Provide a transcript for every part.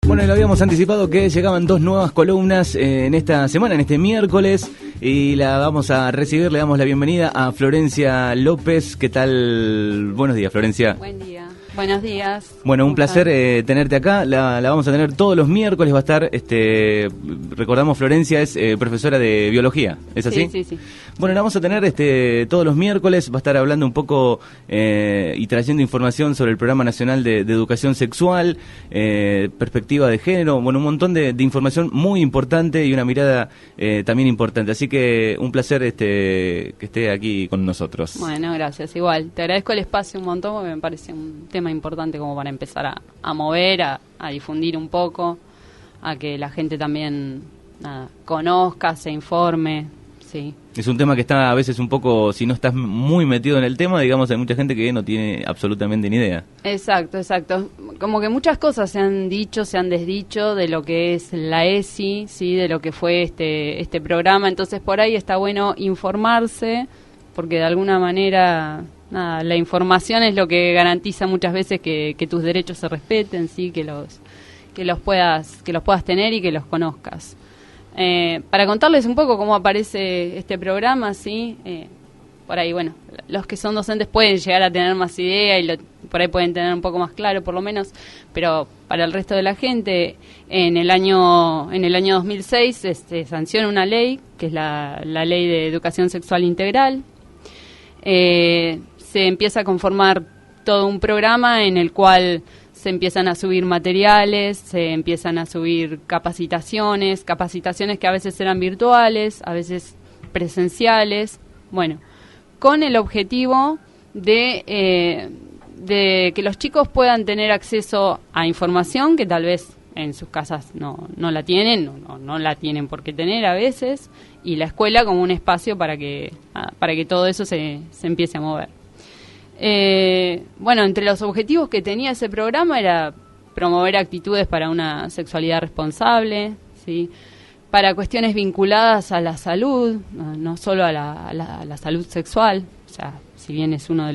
Bueno, lo habíamos anticipado que llegaban dos nuevas columnas en esta semana, en este miércoles, y la vamos a recibir, le damos la bienvenida a Florencia López. ¿Qué tal? Buenos días, Florencia. Buen día. Buenos días. Bueno, un placer tenerte acá. La vamos a tener todos los miércoles. Va a estar, recordamos, Florencia es profesora de biología, ¿es así? Sí. Bueno, la vamos a tener todos los miércoles. Va a estar hablando un poco y trayendo información sobre el Programa Nacional de Educación Sexual, perspectiva de género, bueno, un montón de información muy importante y una mirada también importante. Así que un placer que esté aquí con nosotros. Bueno, gracias. Igual, te agradezco el espacio un montón porque me parece un tema importante como para empezar a mover, a difundir un poco, a que la gente también conozca, se informe, sí. Es un tema que está a veces un poco, si no estás muy metido en el tema, digamos, hay mucha gente que no tiene absolutamente ni idea. Exacto. Como que muchas cosas se han dicho, se han desdicho de lo que es la ESI, sí, de lo que fue este programa, entonces por ahí está bueno informarse, porque de alguna manera... la información es lo que garantiza muchas veces que tus derechos se respeten, sí, que los puedas tener y que los conozcas. Para contarles un poco cómo aparece este programa, sí, por ahí, bueno, los que son docentes pueden llegar a tener más idea y por ahí pueden tener un poco más claro, por lo menos, pero para el resto de la gente, en el año 2006 se sanciona una ley, que es la Ley de Educación Sexual Integral. Se empieza a conformar todo un programa en el cual se empiezan a subir materiales, se empiezan a subir capacitaciones que a veces eran virtuales, a veces presenciales, bueno, con el objetivo de que los chicos puedan tener acceso a información que tal vez en sus casas no la tienen, no la tienen por qué tener a veces, y la escuela como un espacio para que todo eso se empiece a mover. Bueno, entre los objetivos que tenía ese programa era promover actitudes para una sexualidad responsable, ¿sí? Para cuestiones vinculadas a la salud, no solo a la salud sexual, o sea, si bien es uno de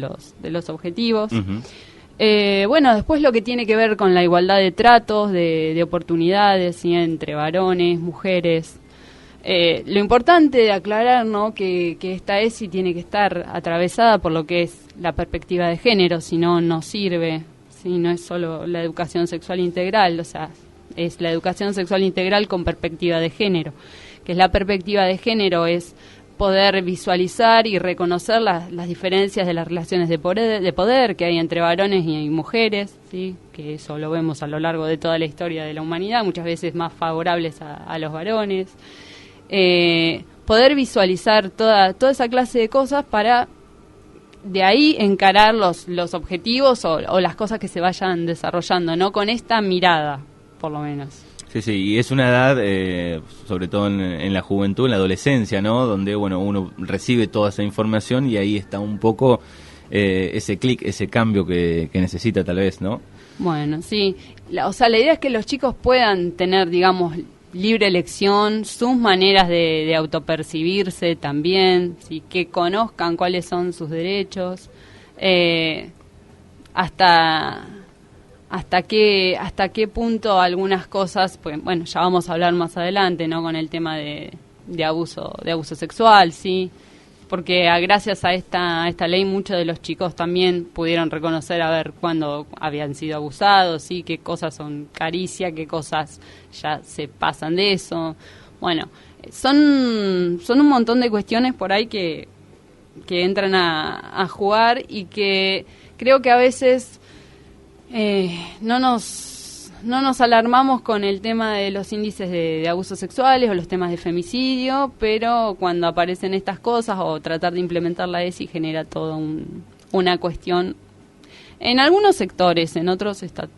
los objetivos. Uh-huh. Bueno, después lo que tiene que ver con la igualdad de tratos, de oportunidades, ¿sí? Entre varones, mujeres. Lo importante de aclarar, ¿no?, que esta ESI tiene que estar atravesada por lo que es la perspectiva de género, si no sirve, ¿sí? No es solo la educación sexual integral, o sea, es la educación sexual integral con perspectiva de género, que es la perspectiva de género, es poder visualizar y reconocer las diferencias de las relaciones de poder que hay entre varones y mujeres, ¿sí? Que eso lo vemos a lo largo de toda la historia de la humanidad, muchas veces más favorables a los varones. Poder visualizar toda esa clase de cosas para de ahí encarar los objetivos o las cosas que se vayan desarrollando, ¿no? Con esta mirada, por lo menos. Sí, y es una edad, sobre todo en la juventud, en la adolescencia, ¿no? Donde, bueno, uno recibe toda esa información y ahí está un poco ese clic, ese cambio que necesita tal vez, ¿no? Bueno, sí. La idea es que los chicos puedan tener, digamos, libre elección, sus maneras de autopercibirse también, ¿sí? Que conozcan cuáles son sus derechos, hasta qué punto algunas cosas, pues bueno, ya vamos a hablar más adelante, ¿no?, con el tema de abuso sexual, sí, porque gracias a esta ley muchos de los chicos también pudieron reconocer a ver cuándo habían sido abusados, sí, qué cosas son caricia, qué cosas ya se pasan de eso. Bueno, son un montón de cuestiones por ahí que entran a jugar y que creo que a veces no nos alarmamos con el tema de los índices de abusos sexuales o los temas de femicidio, pero cuando aparecen estas cosas o tratar de implementar la ESI genera toda una cuestión. En algunos sectores, en otros está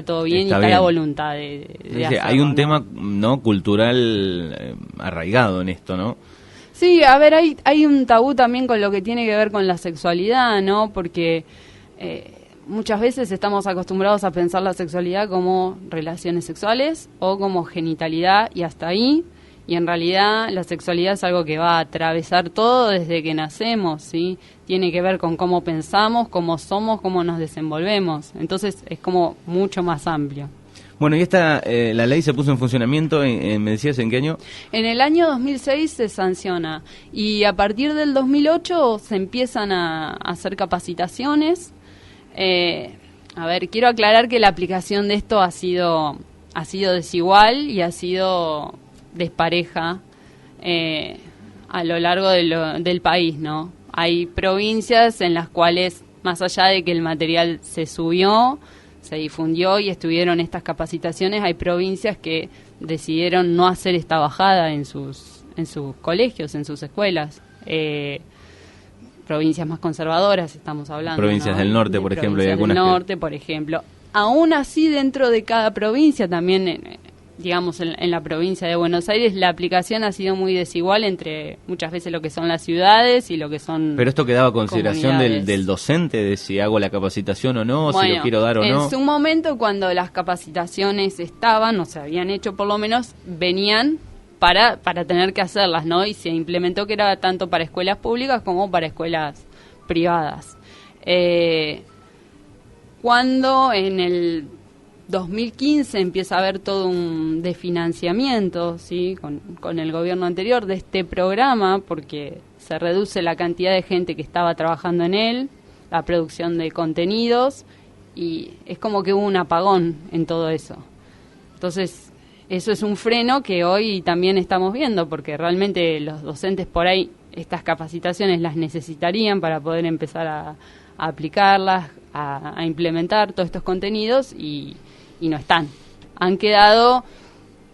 todo bien y está bien la voluntad de hacerlo. Hay un tema, ¿no?, cultural arraigado en esto, ¿no? Sí, a ver, hay un tabú también con lo que tiene que ver con la sexualidad, ¿no? Porque muchas veces estamos acostumbrados a pensar la sexualidad como relaciones sexuales o como genitalidad y hasta ahí, y en realidad la sexualidad es algo que va a atravesar todo desde que nacemos, ¿sí? Tiene que ver con cómo pensamos, cómo somos, cómo nos desenvolvemos, entonces es como mucho más amplio. Bueno, y la ley se puso en funcionamiento, ¿me decías en qué año? En el año 2006 se sanciona y a partir del 2008 se empiezan a hacer capacitaciones. Quiero aclarar que la aplicación de esto ha sido desigual y ha sido despareja a lo largo del país, ¿no? Hay provincias en las cuales, más allá de que el material se subió, se difundió y estuvieron estas capacitaciones, hay provincias que decidieron no hacer esta bajada en sus colegios, en sus escuelas. Provincias más conservadoras estamos hablando. Provincias, ¿no?, del norte, por ejemplo. Provincias del norte, por ejemplo. Aún así, dentro de cada provincia, también digamos en la provincia de Buenos Aires, la aplicación ha sido muy desigual entre muchas veces lo que son las ciudades y lo que son. Pero esto quedaba a consideración del docente, de si hago la capacitación o no, si lo quiero dar o no. En su momento, cuando las capacitaciones estaban, o se habían hecho por lo menos, venían para tener que hacerlas, ¿no? Y se implementó que era tanto para escuelas públicas como para escuelas privadas. Cuando en el 2015 empieza a haber todo un desfinanciamiento, ¿sí?, con el gobierno anterior de este programa, porque se reduce la cantidad de gente que estaba trabajando en él, la producción de contenidos, y es como que hubo un apagón en todo eso. Entonces, eso es un freno que hoy también estamos viendo, porque realmente los docentes por ahí estas capacitaciones las necesitarían para poder empezar a aplicarlas, a implementar todos estos contenidos y no están. Han quedado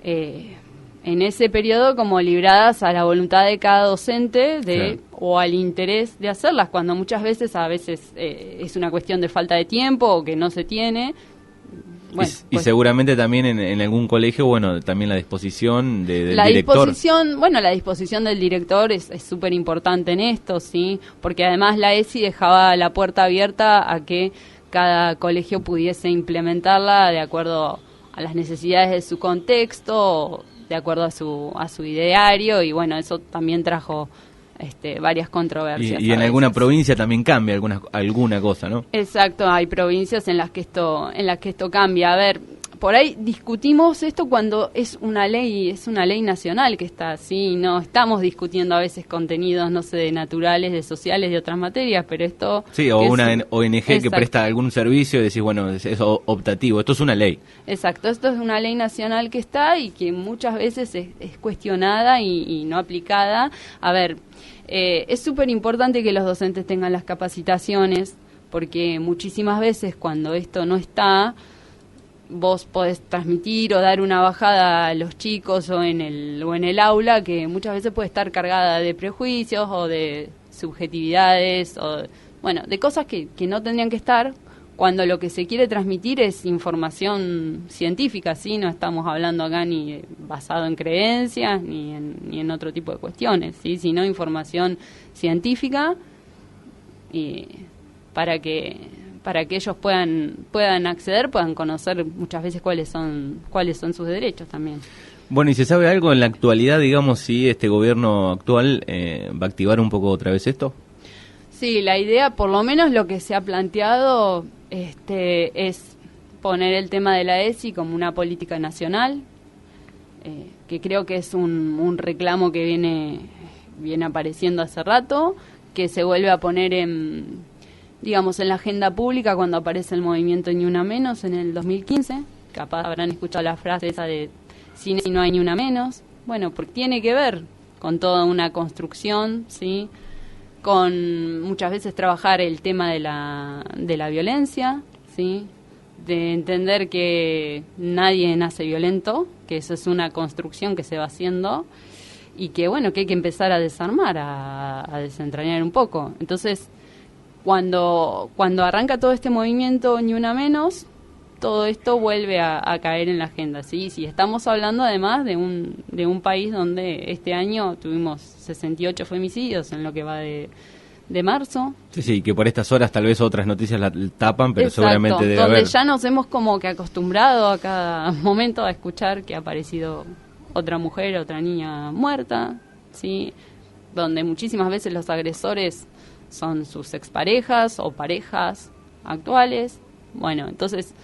en ese periodo como libradas a la voluntad de cada docente o al interés de hacerlas, cuando muchas veces es una cuestión de falta de tiempo o que no se tiene. Bueno, y seguramente también en algún colegio, también la disposición del la director. La disposición del director es súper importante en esto, ¿sí? Porque además la ESI dejaba la puerta abierta a que cada colegio pudiese implementarla de acuerdo a las necesidades de su contexto, de acuerdo a su ideario, y eso también trajo varias controversias. Y en alguna provincia también cambia alguna cosa, ¿no? Exacto, hay provincias en las que esto cambia. A ver, por ahí discutimos esto cuando es una ley nacional que está así, no estamos discutiendo a veces contenidos, no sé, de naturales, de sociales, de otras materias, pero esto... Sí, o una ONG que presta algún servicio y decís, es optativo, esto es una ley. Exacto, esto es una ley nacional que está y que muchas veces es cuestionada y no aplicada. A ver, es súper importante que los docentes tengan las capacitaciones, porque muchísimas veces cuando esto no está, vos podés transmitir o dar una bajada a los chicos o en el aula que muchas veces puede estar cargada de prejuicios o de subjetividades o de cosas que no tendrían que estar, cuando lo que se quiere transmitir es información científica, ¿sí? No estamos hablando acá ni basado en creencias ni en otro tipo de cuestiones, ¿sí? Sino información científica y para que ellos puedan acceder, puedan conocer muchas veces cuáles son sus derechos también. Bueno, ¿y se sabe algo en la actualidad, digamos, si este gobierno actual va a activar un poco otra vez esto? Sí, la idea, por lo menos lo que se ha planteado, es poner el tema de la ESI como una política nacional, que creo que es un reclamo que viene apareciendo hace rato, que se vuelve a poner en la agenda pública cuando aparece el movimiento Ni Una Menos en el 2015. Capaz habrán escuchado la frase esa de "si no hay ni una menos". Bueno, porque tiene que ver con toda una construcción, ¿sí? Con muchas veces trabajar el tema de la violencia, ¿sí? De entender que nadie nace violento, que eso es una construcción que se va haciendo y que que hay que empezar a desarmar, a desentrañar un poco. Entonces, cuando arranca todo este movimiento Ni Una Menos, todo esto vuelve a caer en la agenda, ¿sí? Si estamos hablando además de un país donde este año tuvimos 68 femicidios en lo que va de marzo. Sí, que por estas horas tal vez otras noticias la tapan, pero exacto, seguramente debe donde haber. Ya nos hemos como que acostumbrado a cada momento a escuchar que ha aparecido otra mujer, otra niña muerta, ¿sí? Donde muchísimas veces los agresores son sus exparejas o parejas actuales. Entonces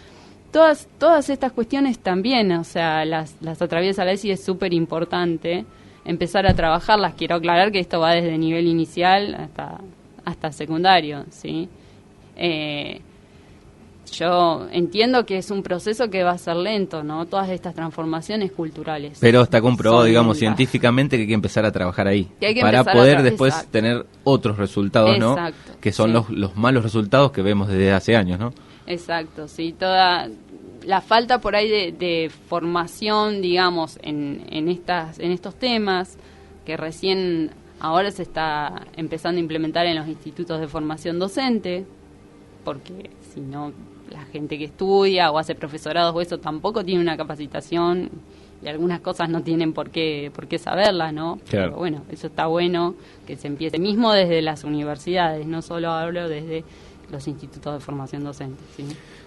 todas estas cuestiones también, o sea, las atraviesa la ESI, es súper importante empezar a trabajarlas. Quiero aclarar que esto va desde nivel inicial hasta secundario, ¿sí? Yo entiendo que es un proceso que va a ser lento, ¿no? Todas estas transformaciones culturales. Pero está comprobado, digamos, lentas. científicamente que hay que empezar a trabajar ahí. Que para poder después exacto. tener otros resultados, ¿no? Exacto, Que son sí. los malos resultados que vemos desde hace años, ¿no? Exacto, sí. Toda la falta por ahí de formación, digamos, en estos temas, que recién ahora se está empezando a implementar en los institutos de formación docente, porque si no, la gente que estudia o hace profesorados o eso tampoco tiene una capacitación, y algunas cosas no tienen por qué saberlas, ¿no? Claro. Pero bueno, eso está bueno que se empiece mismo desde las universidades, no solo hablo desde los institutos de formación docente, ¿sí?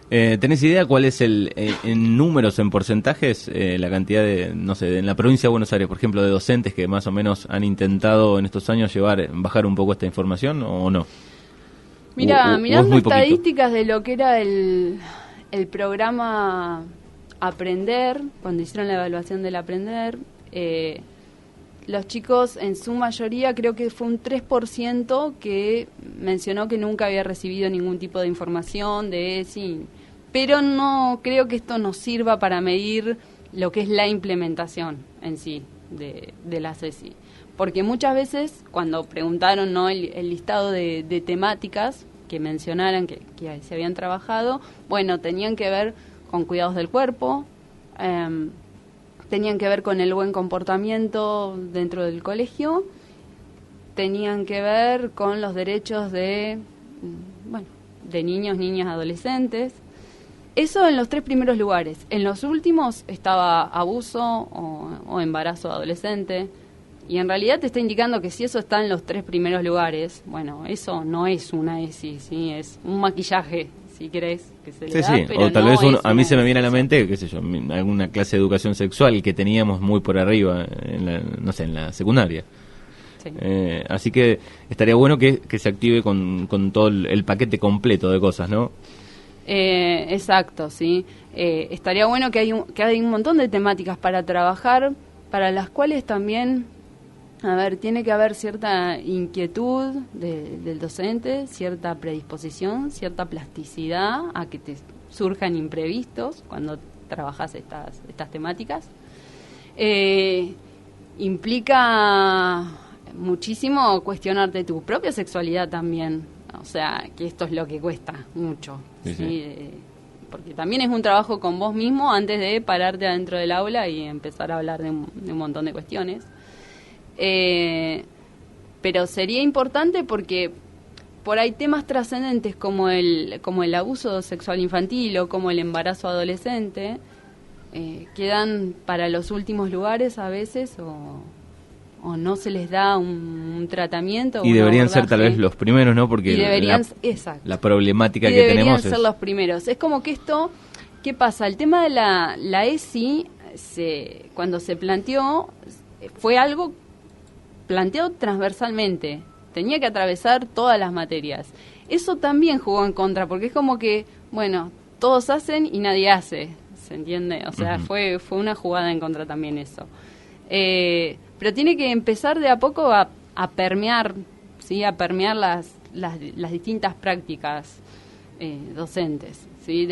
¿Tenés idea cuál es en números, en porcentajes, la cantidad de, no sé, en la provincia de Buenos Aires, por ejemplo, de docentes que más o menos han intentado en estos años bajar un poco esta información o no? Mira, ¿O es mirando muy poquito? estadísticas de lo que era el programa Aprender, cuando hicieron la evaluación del Aprender, los chicos en su mayoría, creo que fue un 3% que mencionó que nunca había recibido ningún tipo de información de ESI, pero no creo que esto nos sirva para medir lo que es la implementación en sí de las ESI. Porque muchas veces, cuando preguntaron, ¿no?, el listado de temáticas que mencionaran que se habían trabajado, bueno, tenían que ver con cuidados del cuerpo, tenían que ver con el buen comportamiento dentro del colegio, tenían que ver con los derechos de niños, niñas, adolescentes. Eso en los 3 primeros lugares. En los últimos estaba abuso o embarazo adolescente. Y en realidad te está indicando que si eso está en los 3 primeros lugares, bueno, eso no es una ESI, ¿sí? Es un maquillaje, si querés, que se le da, Sí, pero o tal no vez a mí es se me una viene a la ESI. mente, qué sé yo, alguna clase de educación sexual que teníamos muy por arriba, no sé, en la secundaria. Sí. Así que estaría bueno que se active con todo el paquete completo de cosas, ¿no? Exacto, sí. Estaría bueno que hay un montón de temáticas para trabajar, para las cuales también, a ver, tiene que haber cierta inquietud del docente, cierta predisposición, cierta plasticidad a que te surjan imprevistos cuando trabajas estas temáticas. Implica muchísimo cuestionarte tu propia sexualidad también. O sea, que esto es lo que cuesta mucho. Sí, ¿sí? sí. Porque también es un trabajo con vos mismo antes de pararte adentro del aula y empezar a hablar de un montón de cuestiones. Pero sería importante porque por ahí temas trascendentes como el abuso sexual infantil o como el embarazo adolescente quedan para los últimos lugares a veces o no se les da un tratamiento. Y un deberían ser abordaje. tal vez los primeros, ¿no? Porque Y deberían, exacto. la problemática Y que deberían tenemos ser es... los primeros. Es como que esto, ¿qué pasa? El tema de la ESI, cuando se planteó, fue algo planteado transversalmente. Tenía que atravesar todas las materias. Eso también jugó en contra, porque es como que, bueno, todos hacen y nadie hace, ¿se entiende? O sea, fue una jugada en contra también eso. Pero tiene que empezar de a poco a permear, ¿sí? A permear las distintas prácticas docentes, ¿sí?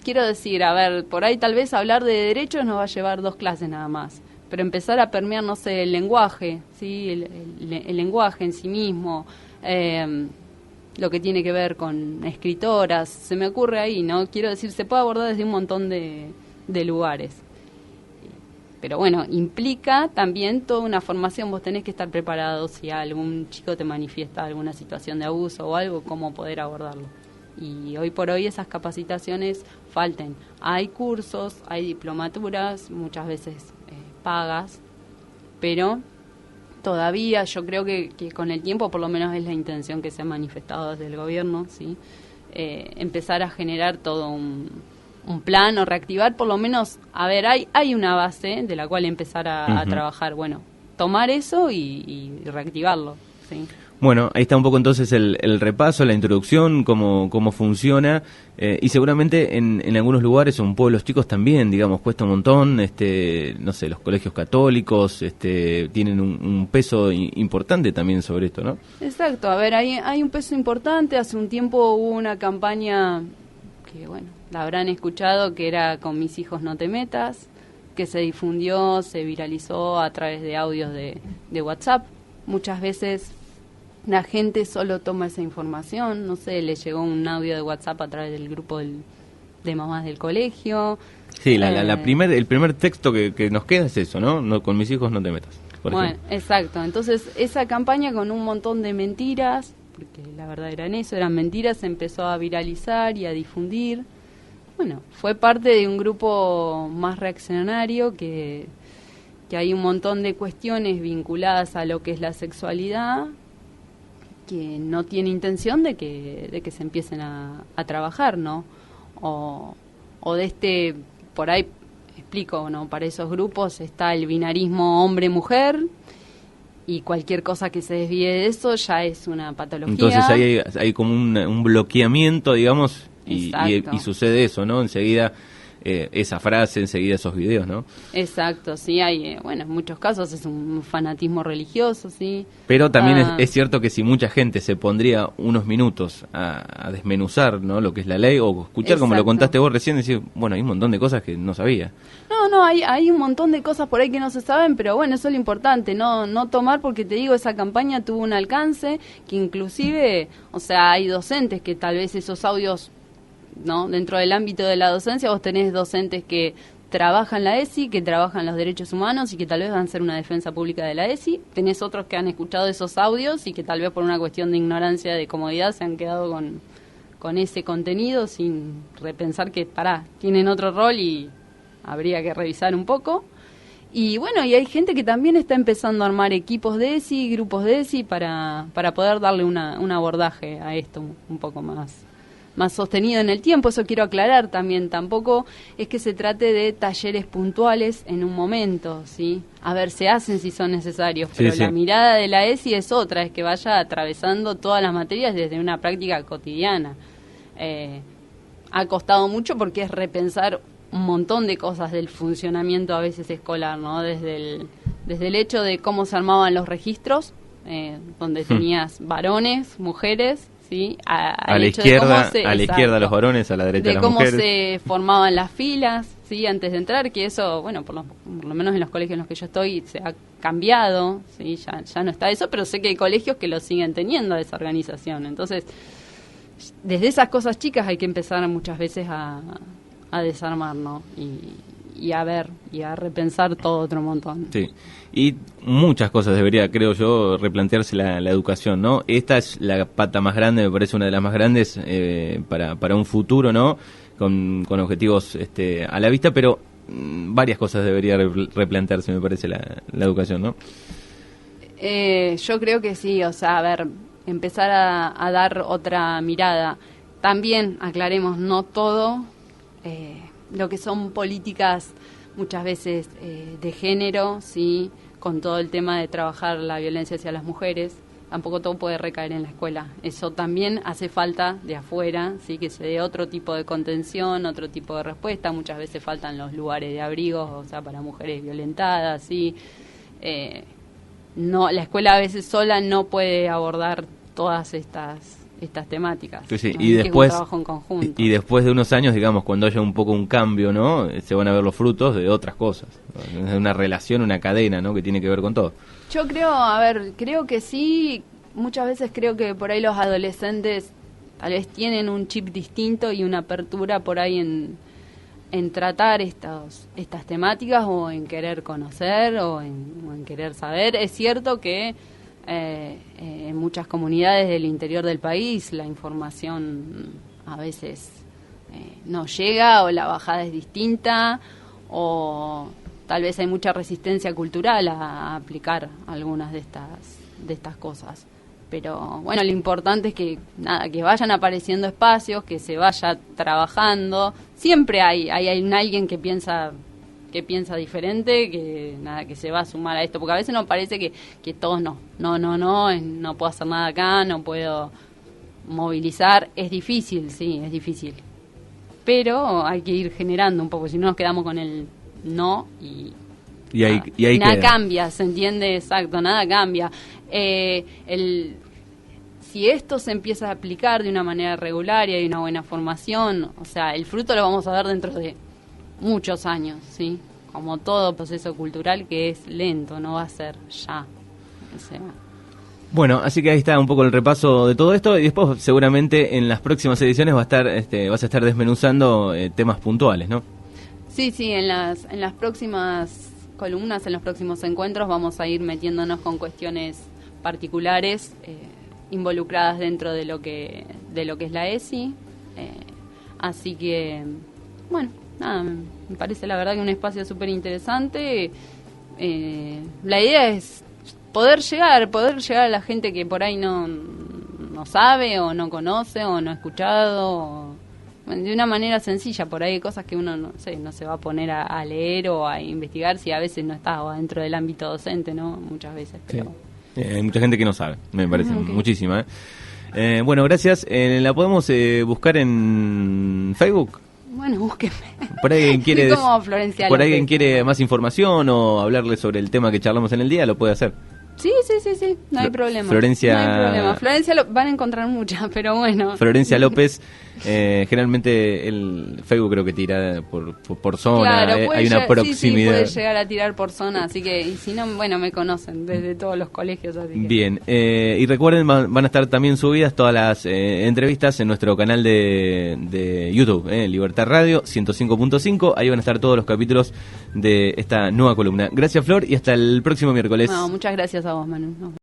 Quiero decir, a ver, por ahí tal vez hablar de derechos nos va a llevar 2 clases nada más, pero empezar a permear, no sé, el lenguaje, ¿sí? El lenguaje en sí mismo, lo que tiene que ver con escritoras, se me ocurre ahí, ¿no? Quiero decir, se puede abordar desde un montón de lugares. Pero bueno, implica también toda una formación. Vos tenés que estar preparado si algún chico te manifiesta alguna situación de abuso o algo, cómo poder abordarlo. Y hoy por hoy esas capacitaciones faltan. Hay cursos, hay diplomaturas, muchas veces pagas, pero todavía yo creo que con el tiempo, por lo menos es la intención que se ha manifestado desde el gobierno, ¿sí? Empezar a generar todo un plan o reactivar, por lo menos, a ver, hay una base de la cual empezar a trabajar, bueno, tomar eso y reactivarlo, ¿sí? Bueno, ahí está un poco entonces el repaso, la introducción, cómo funciona, y seguramente en algunos lugares o en pueblos chicos también, digamos, cuesta un montón, no sé, los colegios católicos tienen un peso importante también sobre esto, ¿no? Exacto, a ver, hay un peso importante. Hace un tiempo hubo una campaña que, bueno, la habrán escuchado, que era Con mis hijos no te metas, que se difundió, se viralizó a través de audios de WhatsApp. Muchas veces la gente solo toma esa información, no sé, le llegó un audio de WhatsApp a través del grupo de mamás del colegio. Sí, el primer texto que nos queda es eso, ¿no? No, con mis hijos no te metas. Bueno, exacto. Entonces, esa campaña con un montón de mentiras, porque la verdad eran eso, eran mentiras, se empezó a viralizar y a difundir. Bueno, fue parte de un grupo más reaccionario que hay un montón de cuestiones vinculadas a lo que es la sexualidad que no tiene intención de que se empiecen a trabajar, ¿no? O por ahí explico, ¿no? Para esos grupos está el binarismo hombre-mujer y cualquier cosa que se desvíe de eso ya es una patología. Entonces hay como un bloqueamiento, digamos, y sucede eso, ¿no? Enseguida esa frase, enseguida esos videos, ¿no? Exacto, sí, hay, bueno, en muchos casos es un fanatismo religioso, sí. Pero también es cierto que si mucha gente se pondría unos minutos a desmenuzar, ¿no? Lo que es la ley, o escuchar como lo contaste vos recién, decir, bueno, hay un montón de cosas que no sabía. No, hay un montón de cosas por ahí que no se saben, pero bueno, eso es lo importante, no tomar, porque te digo, esa campaña tuvo un alcance que inclusive, o sea, hay docentes que tal vez esos audios, ¿no? Dentro del ámbito de la docencia vos tenés docentes que trabajan la ESI, que trabajan los derechos humanos y que tal vez van a ser una defensa pública de la ESI. Tenés otros que han escuchado esos audios y que tal vez por una cuestión de ignorancia, de comodidad, se han quedado con ese contenido sin repensar que, tienen otro rol y habría que revisar un poco. Y bueno, y hay gente que también está empezando a armar equipos de ESI, grupos de ESI para poder darle un abordaje a esto un poco más sostenido en el tiempo. Eso quiero aclarar también, tampoco es que se trate de talleres puntuales en un momento, ¿sí? A ver, se hacen si son necesarios, pero la mirada de la ESI es otra, es que vaya atravesando todas las materias desde una práctica cotidiana. Ha costado mucho porque es repensar un montón de cosas del funcionamiento a veces escolar, ¿no? Desde el hecho de cómo se armaban los registros, donde tenías varones, mujeres, ¿sí? A la izquierda los varones, a la derecha las mujeres. De cómo se formaban las filas, ¿sí? Antes de entrar, que eso, bueno, por lo menos en los colegios en los que yo estoy, se ha cambiado, ¿sí? Ya no está eso, pero sé que hay colegios que lo siguen teniendo, esa organización. Entonces, desde esas cosas chicas hay que empezar muchas veces a desarmar, ¿no? Y a ver, y a repensar todo otro montón. Sí, y muchas cosas debería, creo yo, replantearse la educación, ¿no? Esta es la pata más grande, me parece una de las más grandes para un futuro, ¿no? Con objetivos a la vista, pero varias cosas debería replantearse, me parece, la educación, ¿no? Yo creo que sí, o sea, a ver, empezar a dar otra mirada. También, aclaremos, no todo lo que son políticas muchas veces de género, sí, con todo el tema de trabajar la violencia hacia las mujeres, tampoco todo puede recaer en la escuela. Eso también hace falta de afuera, sí, que se dé otro tipo de contención, otro tipo de respuesta. Muchas veces faltan los lugares de abrigos, o sea, para mujeres violentadas, sí. No, la escuela a veces sola no puede abordar todas estas temáticas. Sí, ¿no? y después, es un trabajo en conjunto. Y después de unos años, digamos, cuando haya un poco un cambio, ¿no? Se van a ver los frutos de otras cosas. Una relación, una cadena, ¿no? Que tiene que ver con todo. Yo creo que sí. Muchas veces creo que por ahí los adolescentes tal vez tienen un chip distinto y una apertura por ahí en tratar estas temáticas, o en querer conocer, o en querer saber. Es cierto que en muchas comunidades del interior del país la información a veces no llega, o la bajada es distinta, o tal vez hay mucha resistencia cultural a aplicar algunas de estas cosas. Pero bueno, lo importante es que vayan apareciendo espacios, que se vaya trabajando. Siempre hay alguien que piensa que piensa diferente, que nada, que se va a sumar a esto, porque a veces nos parece que todos no puedo hacer nada acá, no puedo movilizar. Es difícil, sí, es difícil, pero hay que ir generando un poco, si no nos quedamos con el no y ahí nada queda. cambia, ¿se entiende? Exacto, nada cambia. Si esto se empieza a aplicar de una manera regular y hay una buena formación, o sea, el fruto lo vamos a ver dentro de muchos años, ¿sí? Como todo proceso cultural que es lento, no va a ser ya. O sea, Bueno, así que ahí está un poco el repaso de todo esto y después seguramente en las próximas ediciones vas a estar desmenuzando temas puntuales, ¿no? sí, en las próximas columnas, en los próximos encuentros vamos a ir metiéndonos con cuestiones particulares involucradas dentro de lo que es la ESI. Así que, bueno, nada, me parece la verdad que un espacio súper interesante. La idea es poder llegar a la gente que por ahí no sabe o no conoce o no ha escuchado, de una manera sencilla. Por ahí hay cosas que uno no se va a poner a leer o a investigar si a veces no está dentro del ámbito docente, ¿no? Muchas veces, pero... Sí. Hay mucha gente que no sabe, me parece, muchísima. Bueno, gracias. ¿La podemos buscar en Facebook? Bueno, búsquenme. Por ahí alguien quiere, como Florencia por ahí López. alguien quiere más información o hablarle sobre el tema que charlamos en el día, lo puede hacer. Sí, no hay problema. Florencia... No hay problema. Florencia van a encontrar muchas, pero bueno. Florencia López, generalmente el Facebook creo que tira por zona, Claro, hay una proximidad. Sí, puede llegar a tirar por zona, así que, y si no, bueno, me conocen desde todos los colegios, así que... Bien, y recuerden, van a estar también subidas todas las entrevistas en nuestro canal de YouTube, Libertad Radio 105.5, ahí van a estar todos los capítulos de esta nueva columna. Gracias, Flor, y hasta el próximo miércoles. No, muchas gracias a vos, Manu. No.